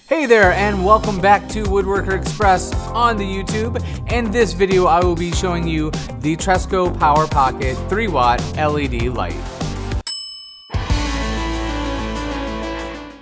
Hey there, and welcome back to Woodworker Express on the YouTube. In this video, I will be showing you the Tresco Power Pockit 3-watt LED light.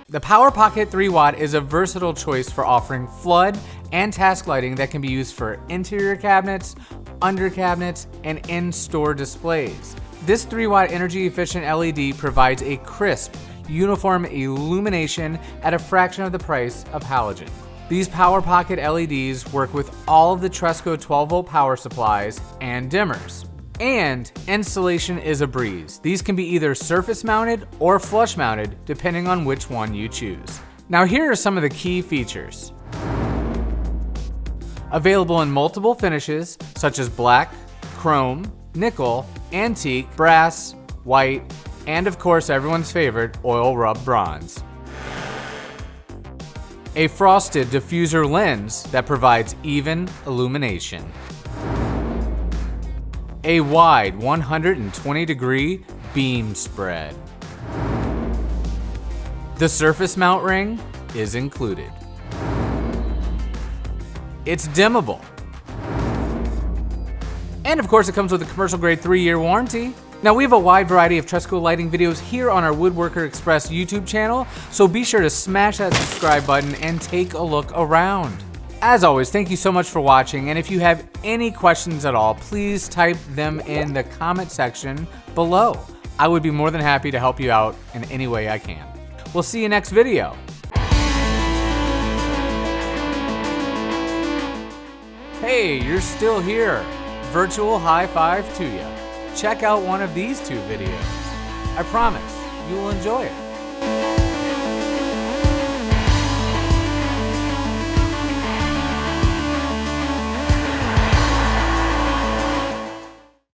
The Power Pockit 3-watt is a versatile choice for offering flood and task lighting that can be used for interior cabinets, under cabinets, and in-store displays. This 3-watt energy-efficient LED provides a crisp, uniform illumination at a fraction of the price of halogen. These Power Pockit LEDs work with all of the Tresco 12-volt power supplies and dimmers. And installation is a breeze. These can be either surface mounted or flush mounted, depending on which one you choose. Now here are some of the key features. Available in multiple finishes, such as black, chrome, nickel, antique, brass, white, and of course everyone's favorite, oil rub bronze. A frosted diffuser lens that provides even illumination. A wide 120-degree beam spread. The surface mount ring is included. It's dimmable. And of course it comes with a commercial grade 3-year warranty. Now we have a wide variety of Tresco lighting videos here on our Woodworker Express YouTube channel, so be sure to smash that subscribe button and take a look around. As always, thank you so much for watching, and if you have any questions at all, please type them in the comment section below. I would be more than happy to help you out in any way I can. We'll see you next video. Hey, you're still here. Virtual high five to you. Check out one of these two videos. I promise you will enjoy it.